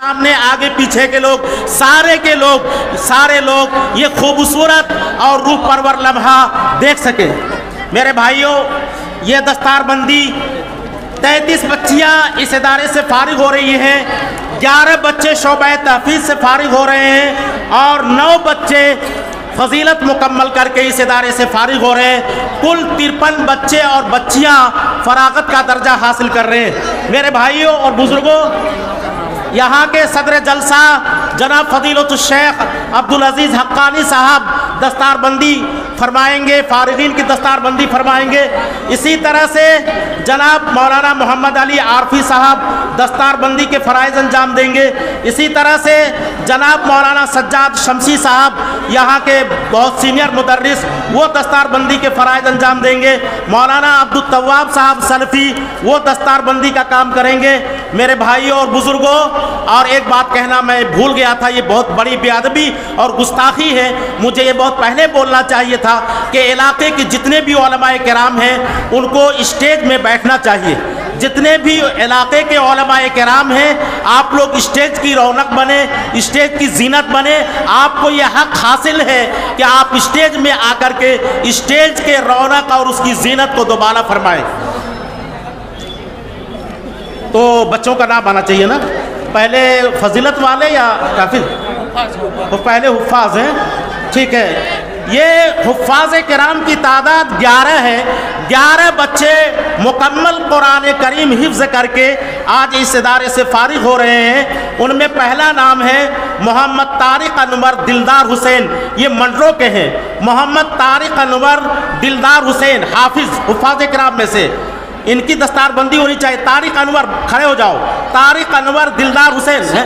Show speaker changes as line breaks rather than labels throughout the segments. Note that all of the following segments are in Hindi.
सामने आगे पीछे के लोग सारे लोग ये खूबसूरत और रूह परवर लम्हा देख सके। मेरे भाइयों, ये दस्तारबंदी 33 बच्चियां इस इदारे से फारिग हो रही हैं, 11 बच्चे शोबे तहफीज़ से फारिग हो रहे हैं और 9 बच्चे फजीलत मुकम्मल करके इस इदारे से फारिग हो रहे हैं। कुल 53 बच्चे और बच्चियां फरागत का दर्जा हासिल कर रहे हैं। मेरे भाइयों और बुजुर्गों, यहाँ के सदर जलसा जनाब फजीलतुल शेख अब्दुल अजीज़ हक्कानी साहब दस्तारबंदी फरमाएंगे, फारिगीन की दस्तारबंदी फरमाएंगे। इसी तरह से जनाब मौलाना मोहम्मद अली आरफी साहब दस्तारबंदी के फ़राइज़ अंजाम देंगे। इसी तरह से जनाब मौलाना सज्जाद शमसी साहब यहाँ के बहुत सीनियर मुदर्रिस, वो दस्तारबंदी के फ़राइज़ अंजाम देंगे। मौलाना अब्दुल तव्वाब साहब सलफ़ी वो दस्तारबंदी का काम करेंगे। मेरे भाइयों और बुज़ुर्गों, और एक बात कहना मैं भूल गया था, ये बहुत बड़ी बेअदबी और गुस्ताखी है, मुझे ये बहुत पहले बोलना चाहिए था कि इलाके के जितने भी उलमाए किराम हैं उनको स्टेज में बैठना चाहिए। जितने भी इलाके के उलमाए किराम हैं, आप लोग स्टेज की रौनक बने, स्टेज की जीनत बने। आपको यह हक हासिल है कि आप स्टेज में आकर के स्टेज के रौनक और उसकी जीनत को दोबारा फरमाएं। तो बच्चों का नाम आना चाहिए ना, पहले फजीलत वाले या काफिल? तो पहले हुफ़ाज़ हैं, ठीक है। ये हुफ़ाज़ किराम की तादाद 11 है। 11 बच्चे मुकम्मल कुरान करीम हिफ्ज़ करके आज इस इदारे से फारिग हो रहे हैं। उनमें पहला नाम है मोहम्मद तारिक अनवर दिलदार हुसैन, ये मंडरो के हैं। मोहम्मद तारिक अनवर दिलदार हुसैन हाफिज़ हुफ़ाज़ किराम में से, इनकी दस्तारबंदी होनी चाहिए। तारिक अनवर, खड़े हो जाओ। तारिक अनवर दिलदार हुसैन है,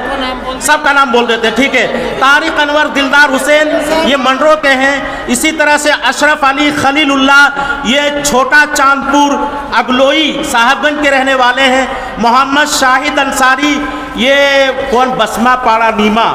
सबका नाम बोल देते हैं, ठीक है। तारिक अनवर दिलदार हुसैन ये मंडरो के हैं। इसी तरह से अशरफ अली खलीलुल्लाह ये छोटा चांदपुर अगलोई साहबगंज के रहने वाले हैं। मोहम्मद शाहिद अंसारी ये कौन बसमा पाड़ा नीमा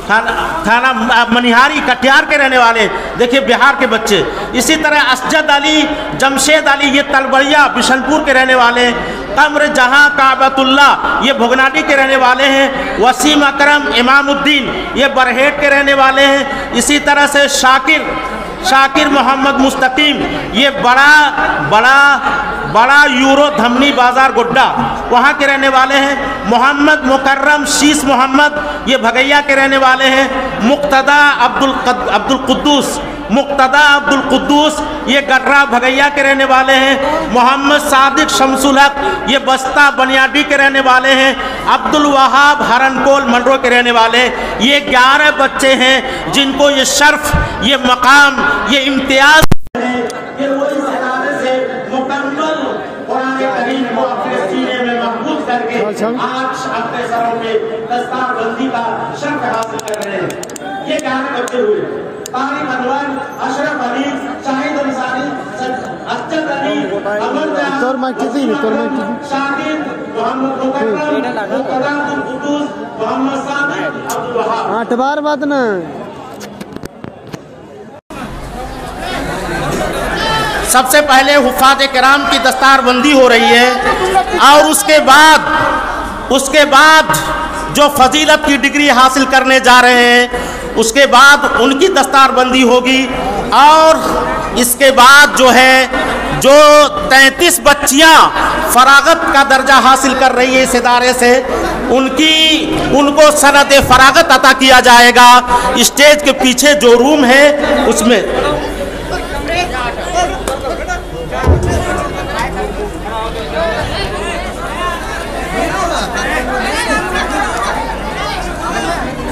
थाना मनिहारी कटिहार के रहने वाले, देखिए बिहार के बच्चे। इसी तरह असजद अली जमशेद अली ये तलबड़िया बिशनपुर के रहने वाले हैं। कमर जहां काबतुल्ला ये भुगनाडी के रहने वाले हैं। वसीम अकरम इमामुद्दीन ये बरहेट के रहने वाले हैं। इसी तरह से शाकिर मोहम्मद मुस्तकीम ये बड़ा यूरो धमनी बाजार गुड्डा वहाँ के रहने वाले हैं। मोहम्मद मुकर्रम शीस मोहम्मद ये भगैया के रहने वाले हैं। मुक्तदा अब्दुल कुद्दूस ये गर्रा भगैया के रहने वाले हैं। मोहम्मद सादिक शमसुल हक ये बस्ता बनियाडी के रहने वाले हैं। अब्दुल वहाब हरनकोल मंडरो के रहने वाले। ये 11 बच्चे हैं जिनको ये शर्फ, ये मकाम, ये इम्तियाज आज अपने सरों पे दस्तारबंदी का शर्फ हासिल कर रहे हैं। ये 11 बच्चे हुए। तारिक अनवर, अशरफ अली, शाहिद अंसारी, असजद अली, अमर शाकिर, मोहम्मद मुकर्रम, मुक्तदा अब्दुल कुद्दूस, मोहम्मद सादिक, अब्दुल वहाब।
8 बार बात ना।
सबसे पहले हुफ़ाज़ किराम की दस्तारबंदी हो रही है और उसके बाद जो फजीलत की डिग्री हासिल करने जा रहे हैं उसके बाद उनकी दस्तारबंदी होगी। और इसके बाद जो 33 बच्चियां फरागत का दर्जा हासिल कर रही है इस इदारे से, उनको सनद फरागत अता किया जाएगा। स्टेज के पीछे जो रूम है उसमें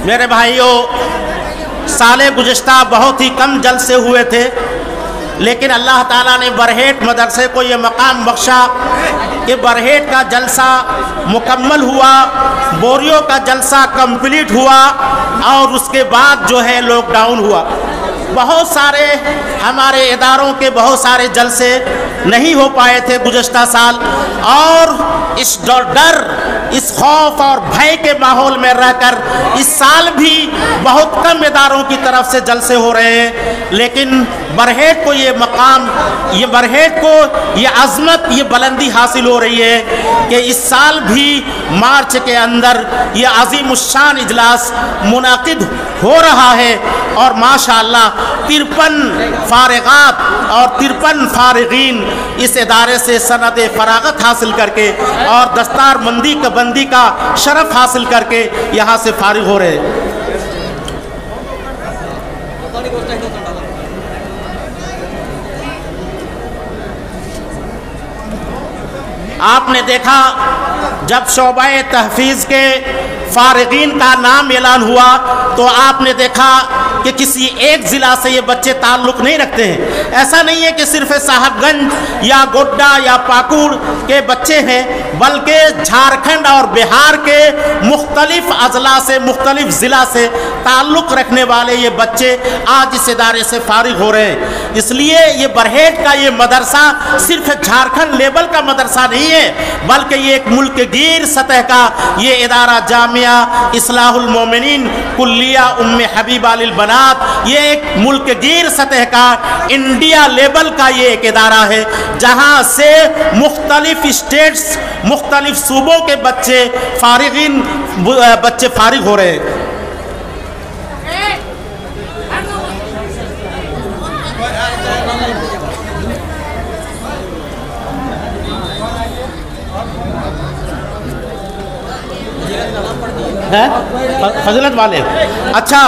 मेरे भाइयों, साले गुज़िश्ता बहुत ही कम जलसे हुए थे, लेकिन अल्लाह ताला ने बरहेट मदरसे को ये मकाम बख्शा कि बरहेट का जलसा मुकम्मल हुआ, बोरियो का जलसा कंप्लीट हुआ और उसके बाद लॉकडाउन हुआ। बहुत सारे हमारे इदारों के बहुत सारे जलसे नहीं हो पाए थे गुज़श्ता साल, और इस डर, इस खौफ और भय के माहौल में रहकर इस साल भी बहुत कम इदारों की तरफ से जलसे हो रहे हैं। लेकिन बरहेट को ये मकाम, ये बरहेट को ये अज़मत, ये बुलंदी हासिल हो रही है कि इस साल भी मार्च के अंदर ये अज़ीमुश्शान इजलास मुनाकिद हो रहा है। और माशाअल्लाह 53 फारिगात और 53 फारिगीन इस इदारे से सनद फरागत हासिल करके और दस्तार बंदी का शरफ हासिल करके यहाँ से फारिग हो रहे हैं। आपने देखा जब शोबा तहफ़ीज़ के फारिगीन का नाम ऐलान हुआ तो आपने देखा कि किसी एक ज़िला से ये बच्चे ताल्लुक़ नहीं रखते हैं। ऐसा नहीं है कि सिर्फ साहबगंज या गोड्डा या पाकुड़ के बच्चे हैं, बल्कि झारखंड और बिहार के मुख्तलिफ अजला से, मुख्तलिफ ज़िला से ताल्लुक़ रखने वाले ये बच्चे आज इस इदारे से फारिग हो रहे हैं। इसलिए ये बरहेट का ये मदरसा सिर्फ झारखंड लेवल का मदरसा नहीं है, बल्कि ये एक मुल्क गिर सतह का ये इदारा जामिया इस्लाहुल मोमिनीन कुल्लिया उम्मे हबीबा लिल बनात, ये एक मुल्क गिर सतह का इंडिया लेवल का ये एक इदारा है जहाँ से मुख्तलिफ स्टेट्स, मुख्तलिफ सूबों के बच्चे फारिग हो रहे हैं। फजीलत वाले, अच्छा,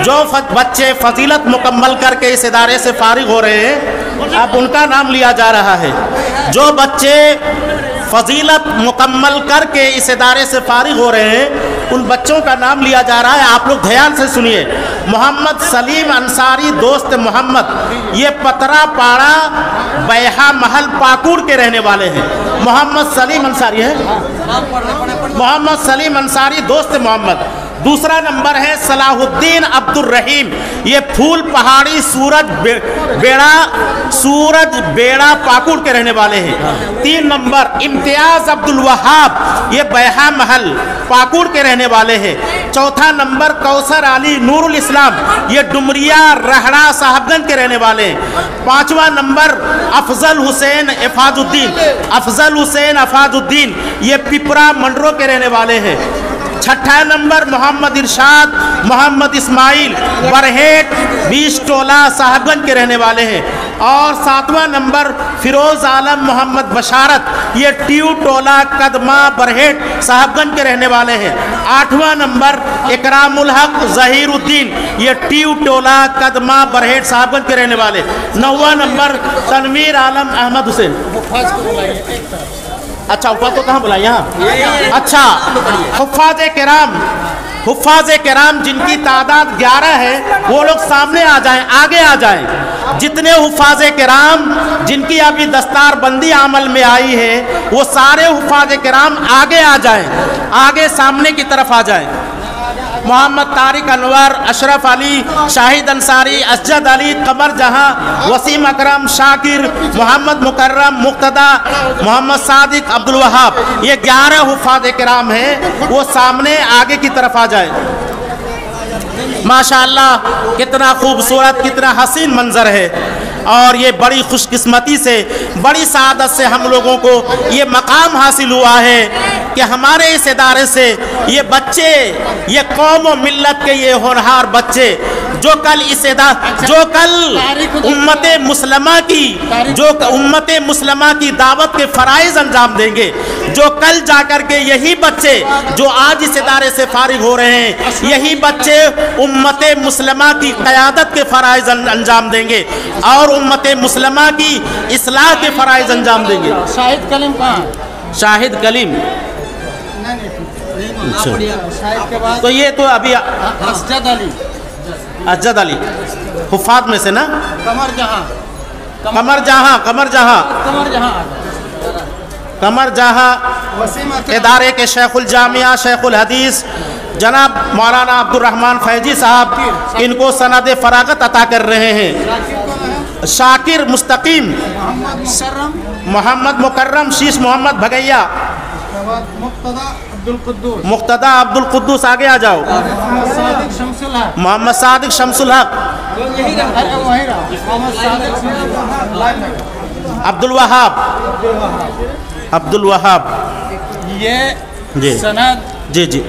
जो बच्चे फजीलत मुकम्मल करके इस इदारे से फारिग हो रहे हैं अब उनका नाम लिया जा रहा है। जो बच्चे फजीलत मुकम्मल करके इस इदारे से फारिग हो रहे हैं उन बच्चों का नाम लिया जा रहा है। आप लोग ध्यान से सुनिए। मोहम्मद सलीम अंसारी दोस्त मोहम्मद, ये पतरा पाड़ा बैहा महल पाकुड़ के रहने वाले हैं। मोहम्मद सलीम अंसारी है, मोहम्मद सलीम अंसारी दोस्त मोहम्मद। दूसरा नंबर है सलाहुद्दीन अब्दुल रहीम, ये फूल पहाड़ी सूरज बेड़ा पाकुड़ के रहने वाले हैं। 3 नंबर इम्तियाज अब्दुल वहाब, ये बैहा महल पाकुड़ के रहने वाले हैं। चौथा नंबर कौसर अली नूरुल इस्लाम, ये डुमरिया रहड़ा साहबगंज के रहने वाले हैं। 5वां नंबर अफजल हुसैन अफाजुद्दीन, ये पिपरा मंडरो के रहने वाले हैं। 6ठा नंबर मोहम्मद इरशाद मोहम्मद इस्माइल बरहेट 20 टोला साहबगंज के रहने वाले हैं। और 7वां नंबर फिरोज आलम मोहम्मद बशारत, ये ट्यू टोला कदमा बरहेट साहबगंज के रहने वाले हैं। 8वां नंबर इकरामुल हक जहीरुद्दीन, ये ट्यू टोला कदमा बरहेट साहबगंज के रहने वाले। 9वां नंबर तनवीर आलम अहमद हुसैन। अच्छा, ऊपर तो कहाँ बुलाए यहाँ? अच्छा, हुफ़ाज़ किराम जिनकी तादाद 11 है वो लोग सामने आ जाएं, आगे आ जाएं। जितने हुफ़ाज़ किराम जिनकी अभी दस्तार बंदी अमल में आई है वो सारे हुफ़ाज़ किराम आगे आ जाएं, आगे सामने की तरफ आ जाएं। मोहम्मद तारिक अनवर, अशरफ अली, शाहिद अंसारी, असजद अली, कमर जहां, वसीम अकरम, शाकिर, मोहम्मद मुकर्रम, मुक्तदा, मोहम्मद सादिक, अब्दुल वहाब, ये 11 हुफ़ाज़ किराम हैं, वो सामने आगे की तरफ आ जाए। माशाअल्लाह, कितना खूबसूरत, कितना हसीन मंजर है। और ये बड़ी खुशकिस्मती से, बड़ी सादत से हम लोगों को ये मकाम हासिल हुआ है कि हमारे इस इदारे से ये बच्चे, ये कौम और मिल्लत के ये होनहार बच्चे जो कल उम्मते मुस्लिमा की दावत के फ़राइज़ अंजाम देंगे, जो कल जाकर के यही बच्चे जो आज इस इदारे से फारिग हो रहे हैं, यही बच्चे उम्मते मुस्लिमा की क़यादत के फ़राइज़ अंजाम देंगे और उम्मते मुस्लिमा की इस्लाह के फ़राइज़ अंजाम देंगे।
शाहिद कलीम कहाँ?
शाहिद कलीम, तो ये तो अभी असजद अली हुफ़ात में से ना। कमर जहाँ इदारे के शेखुल जामिया शेखुल हदीस जनाब मौलाना अब्दुल रहमान फैजी साहब इनको सनद फरागत अता कर रहे हैं। शाकिर मुस्तकीम, मोहम्मद मुकर्रम, शीश मोहम्मद भगैया, मुक्तदा अब्दुल कुद्दूस, आगे आ जाओ। मोहम्मद सादिक शमसुल हक,
अरे वही रहा मोहम्मद सादिक
अब्दुल वहाब, अब्दुल वहाब।
ये
जी
सनद
जी जी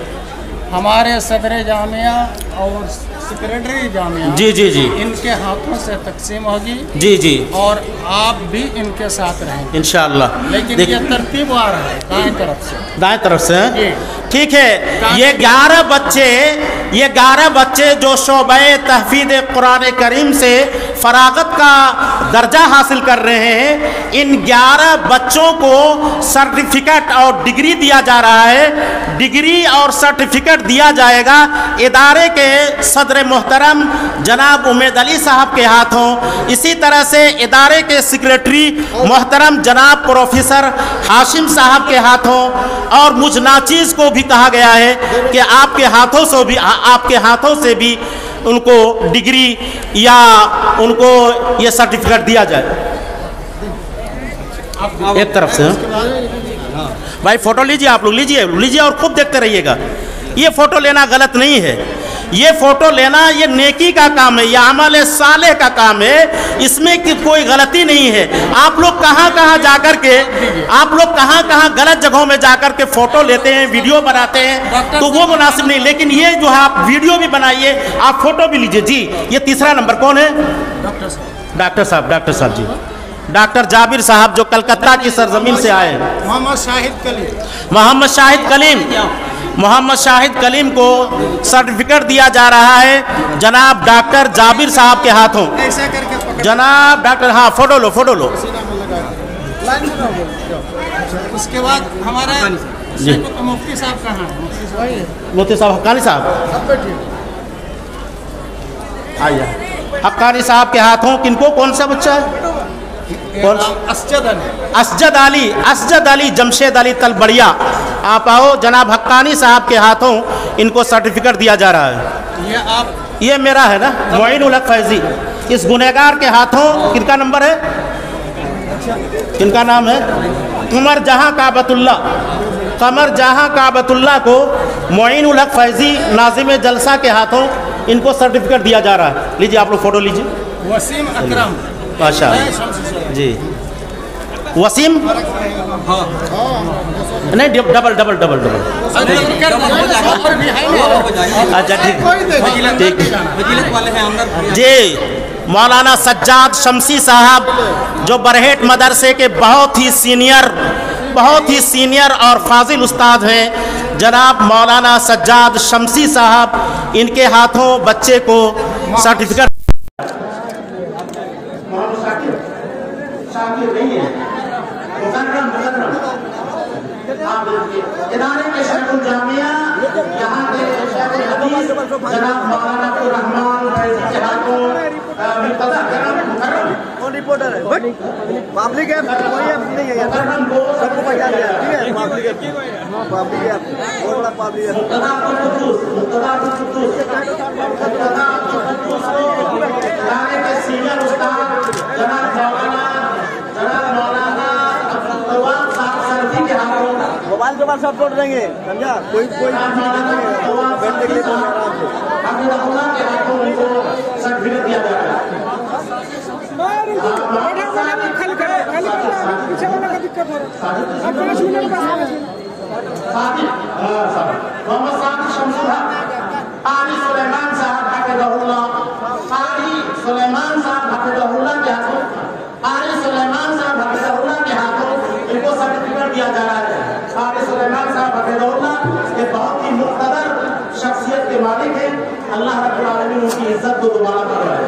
हमारे सदर जामिया और सेक्रेटरी जामिया
जी जी जी
इनके हाथों से तकसीम होगी
जी जी
और आप भी इनके साथ रहेंगे
इंशाअल्लाह।
लेकिन ये तरतीब आ रहा है दाएं तरफ से।
दाएं तरफ से
जी।
ठीक है। ये 11 बच्चे जो शोबे तहफीज़ कुरान करीम से फरागत का दर्जा हासिल कर रहे हैं, इन 11 बच्चों को सर्टिफिकेट और डिग्री दिया जा रहा है। डिग्री और सर्टिफिकेट दिया जाएगा इदारे के सदर मोहतरम जनाब उमेद अली साहब के हाथों। इसी तरह से इदारे के सेक्रेटरी मोहतरम जनाब प्रोफेसर हाशिम साहब के हाथों, और मुझ नाचीज़ को भी कहा गया है कि आपके हाथों से भी उनको डिग्री या उनको ये सर्टिफिकेट दिया जाए। एक तरफ से भाई फोटो लीजिए, आप लोग लीजिए और खूब देखते रहिएगा। ये फोटो लेना गलत नहीं है, ये फोटो लेना ये नेकी का काम है, ये अमल सालेह का काम है, इसमें कि कोई गलती नहीं है। आप लोग कहाँ कहाँ गलत जगहों में जाकर के फोटो लेते हैं, वीडियो बनाते हैं, तो वो मुनासिब नहीं। लेकिन ये जो है आप वीडियो भी बनाइए, आप फोटो भी लीजिए। जी ये तीसरा नंबर कौन है? डॉक्टर साहब जी, डॉक्टर जाबिर साहब जो कलकत्ता की सरजमीन से आए हैं। मोहम्मद शाहिद कलीम को सर्टिफिकेट दिया जा रहा है जनाब डॉक्टर जाबिर साहब के हाथों। जनाब डॉक्टर, हाँ फोटो लो।
उसके बाद हमारा मुफ्ती साहब कहाँ है?
मुफ्ती साहब हक्कानी साहब आइए। हक्कानी साहब के हाथों किनको, कौन सा बच्चा है? असजद अली जमशेद अली तलबड़िया, आप आओ। जनाब हक्कानी साहब के हाथों इनको सर्टिफिकेट दिया जा रहा है। ये मेरा है ना, मोइन उल हक फैजी। इस गुनहगार के हाथों किनका नंबर है, किनका नाम है? कमर जहां काबतुल्ला को मोइन उल हक फैजी नाजिम जलसा के हाथों इनको सर्टिफिकेट दिया जा रहा है। लीजिए आप लोग फोटो लीजिए।
वसीम अकरम
माशाअल्लाह जी, वसीम नहीं, डबल। अच्छा ठीक जी। मौलाना सज्जाद शमसी साहब जो बरहेट मदरसे के बहुत ही सीनियर और फाजिल उस्ताद हैं, जनाब मौलाना सज्जाद शमसी साहब, इनके हाथों बच्चे को सर्टिफिकेट इदारे के शेखुल जामिया यहाँ के शेखुल हदीस जनाब मौलाना अब्दुल रहमान फैजी के हाथों मुक़द्दर जनाब मुकर्रम कौन रिपोर्टर है? पब्लिक है, कोई है नहीं है, सबको पहचान लिया। ठीक है, पब्लिक है बहुत बड़ा पब्लिक है। मुक़द्दर इदारे के सीनियर उस्ताद जनाब मौलाना मोबाइल के बाद सब छोड़ देंगे, समझा? कोई बैठने के लिए सर्टिफिकेट दिया जा रहा है। मोहम्मद सादिक शमसुल हक, कारी सुलेमान साहब हफिज़हुल्लाह, कारी सुलेमान साहब हफिज़हुल्लाह के हाथों, कारी सुलेमान साहब हफिज़हुल्लाह के हाथों इनको सर्टिफिकेट दिया जा रहा है। कारी सुलेमान साहब हफिज़हुल्लाह ये बहुत ही मुक़्तदर शख्सियत के मालिक हैं। अल्लाह रब्बुल आलमीन उनकी इज्जत को दोबारा कर रहा है।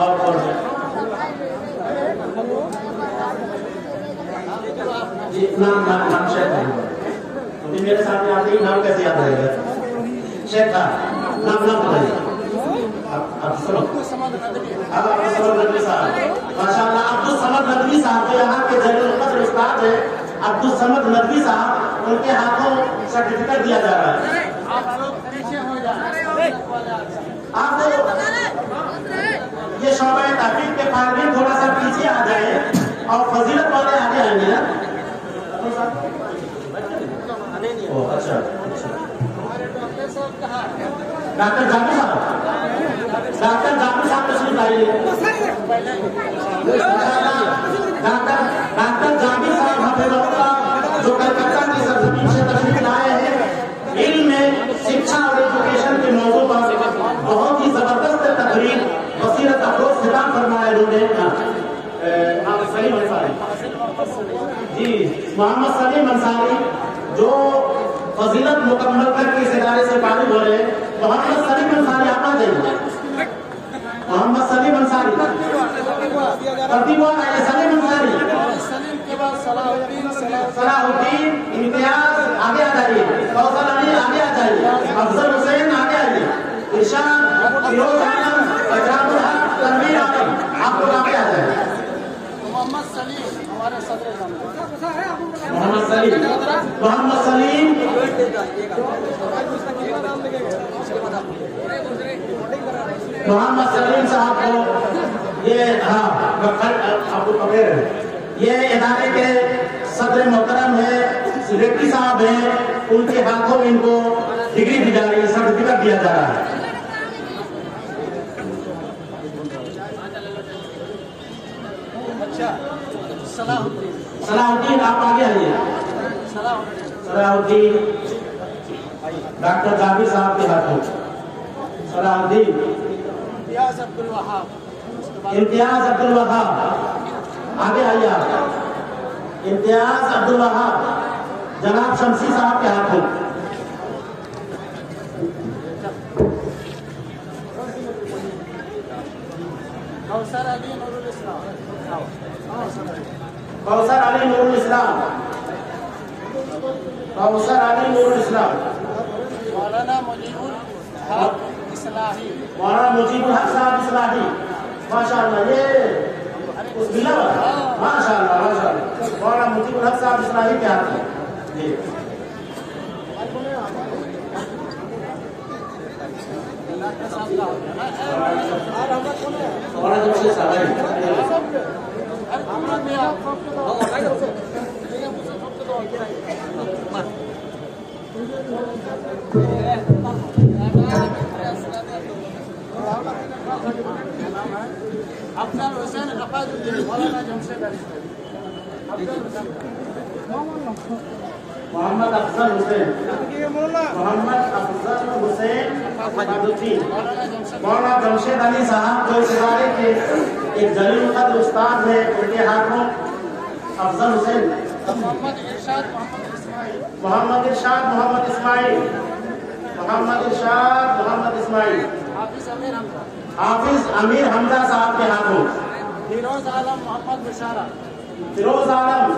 और कौन है जी? नाम शेख मेरे सामने आते ही नाम कैसे याद रहेगा? शेख का नाम बताइए। अब्दुल समद नदवी साहब, माशाअल्लाह। अब्दुल समद नदवी साहब जो यहाँ के जलील कद्र उस्ताद है, अब्दुल समद नदवी साहब, उनके हाथों सर्टिफिकेट दिया जा रहा है। आप लोग पीछे हो जाए, आप ये शोबा तहकीक के फार्मिन थोड़ा सा पीछे आ जाए और फजीलत वाले आगे आएंगे ना। अच्छा डॉक्टर जाबिर साहब डॉक्टर जाकिर साहब तशरीफ लाइए। डॉक्टर जाकिर साहब हफिज़हुल्लाह जो कलकत्ता की सरजमीन से तशरीफ लाए हैं, इल्म, शिक्षा और एजुकेशन के मौजू पर बहुत ही जबरदस्त तकरीर बसीरत अफरोज खिताब फरमाया उन्होंने। सलीम अंसारी जी, मोहम्मद सलीम अंसारी जो फजीलत मुकम्मल करके इस इदारे से फारिग हो रहे हैं, मोहम्मद सलीम अंसारी आप आ जाइए। मोहम्मद सलीम अंसारी प्रतिभा सलीम अंसारी, सलाहुद्दीन इम्तियाज आगे आ जाइए, कौसर अली आगे आ जाइए, अफजल हुसैन आगे आइए, इरशाद, फिरोज आलम, इकरामुल हक, तनवीर आलम, आप लोग आगे आ जाइए।
मोहम्मद सलीम हमारे सदर
मोहम्मद सलीम, मोहम्मद सलीम मोहम्मद सलीम साहब को ये आपको पकड़े रहे, ये इदारे के सदर मोहतरम है, सेक्रेटरी साहब हैं, उनके हाथों में इनको डिग्री दी जा रही है, सर्टिफिकेट दिया जा रहा है। सलाहुद्दीन आप आगे आइए। सलाहुद्दीन डॉक्टर जाकिर साहब के हाथों। सलाहुद्दीन
इम्तियाज अब्दुल वहाब,
इम्तियाज अब्दुल वहाब आगे आइए आप। इम्तियाज अब्दुल वहाब जनाब शमसी साहब के हाथों।
कौसर अली नूरुल इस्लाम,
कौसर अली नूरुल इस्लाम, कौसर अली नूरुल इस्लाम,
मौलाना मुजीबुल हक इस्लाही,
मौलाना मुजीबुल हक साहब इस्लाही, माशाअल्लाह, ये उस मिला माशाअल्लाह माशाअल्लाह, मौलाना मुजीबुल हक साहब इस्लाही के हाथ में जी। मौलाना जमशेद साहब
अफजल हुसैन रफाजुद्दीन, मौलाना जमशेद अली,
मोहम्मद अफजल हुसैन, मोहम्मद अफजल हुसैन रफाजुद्दीन, मौलाना जमशेद अली साहब जो इस इदारे के एक जलील कद्र उस्ताद है, उनके हाथों अफजल हुसैन,
मोहम्मद इरशाद मोहम्मद इस्माइल,
मोहम्मद इरशाद मोहम्मद इस्माइल, मोहम्मद इरशाद मोहम्मद इस्माइल,
हाफिज अमीर हमजा,
हाफिज अमीर हमजा साहब के हाथों
फिरोज आलम मोहम्मद मुशारा,
फिरोज आलम,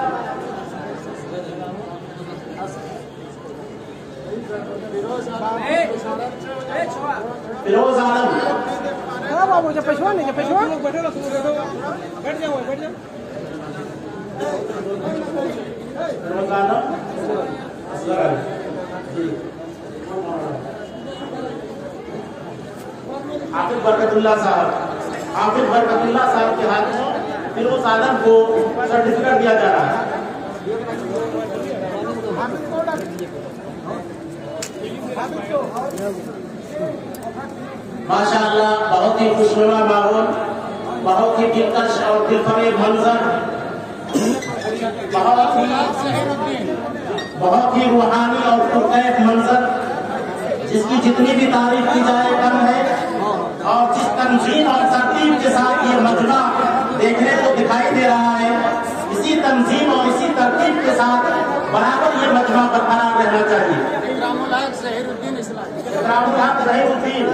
फिरोज आलम,
बाबू जब पेशवा नहीं जब पेशवा बैठो ना, बैठ जाओ बैठ जाओ।
फिरोज आलम, असगर अली, हाफिज बरकतुल्लाह साहब, हाफिज बरकतुल्लाह साहब के हाथ में फिरोज आलम को सर्टिफिकेट दिया जा रहा है। माशाअल्लाह, बहुत ही खुशनुमा माहौल, बहुत ही दिलकश और दिलफरेब मंजर, बहुत ही रूहानी और पुरकैफ मंजर, जिसकी जितनी भी तारीफ की जाए कम है। और जिस तंजीम और तरतीब के साथ ये मजमा देखने को दिखाई दे रहा है, इसी तंजीम और इसी तरतीब के साथ बराबर ये मजमा बरकरार रहना चाहिए।
इकरामुल हक ज़हीरुद्दीन इस्लामी,
इकरामुल हक ज़हीरुद्दीन,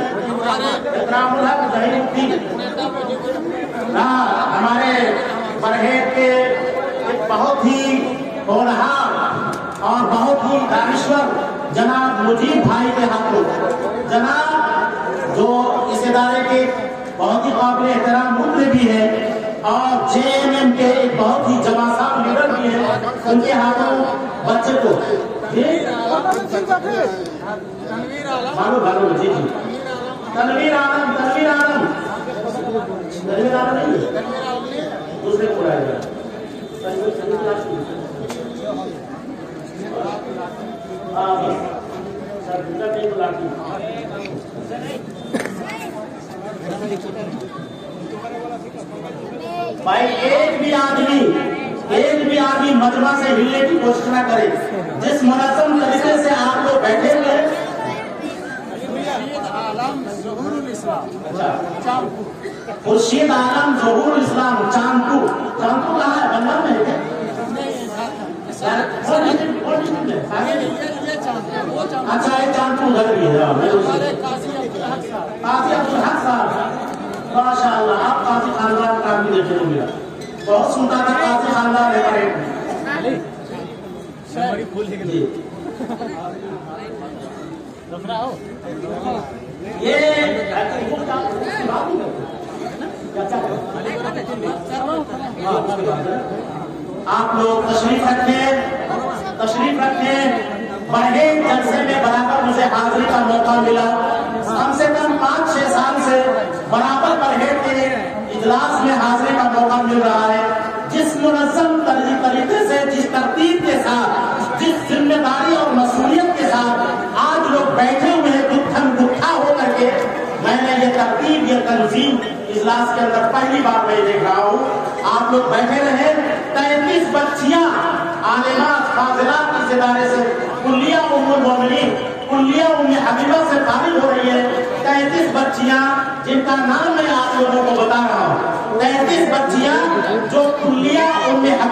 इकरामुल हक ज़हीरुद्दीन, हमारे बरहेट के एक बहुत ही होनहार और बहुत ही दानिश्वर जनाब मुजीब भाई के हाथों, जनाब जो इस इदारे के बहुत ही काबिल एहतराम मुद्दे भी है और JNM के एक बहुत ही जवासाब लीडर भी है, उनके हाथों बच्चे को मालूम मालूम जी जी, तनवीर आलम, तनवीर आलम, तनवीर आलम नहीं दूसरे को आएगा, हाँ बस सर दूसरा नहीं बुलाती। भाई एक भी आदमी मजमा से हिलने की कोशिश ना करे। जिस मुनज़्ज़म तरीके से आप लोग बैठे हुए हैं। अच्छा, खुर्शीद आलम ज़हूरुल इस्लाम चांदपुर कहाँ है? बंगाल में है क्या? अच्छा, ये चांदपुर उधर भी है। काजी अब्दुल हक साहब, माशाअल्लाह, आप काजी खानदान का भी देखने को मिला। बहुत सुनता था काजी खानदान है। ये आप लोग तशरीफ रखें। बड़े जलसे में बराबर मुझे हाजिरी का मौका मिला। कम से कम 5-6 साल से बराबर बरहेट के इजलास में हाजिरी का मौका मिल रहा है। जिस मुनज़्ज़म तरीके से, जिस तरतीब के साथ, जिस जिम्मेदारी और मसूलियत के साथ आज लोग बैठे हुए हैं गुत्था होकर के, मैंने ये तरतीब, ये तंजीम इजलास के अंदर पहली बार मैं देख रहा हूँ। आप लोग बैठे रहे। 33 बच्चियां आलिमात फाज़िलात इस इदारे से कुल्लिया उम्मुल मोमिनीन, कुल्लिया उम्मे हबीबा से फारिग हो रही है। 33 बच्चियां जिनका नाम मैं आप लोगों को बता रहा हूँ। 33 बच्चियां जो कुल्लिया उम्मे हबीबा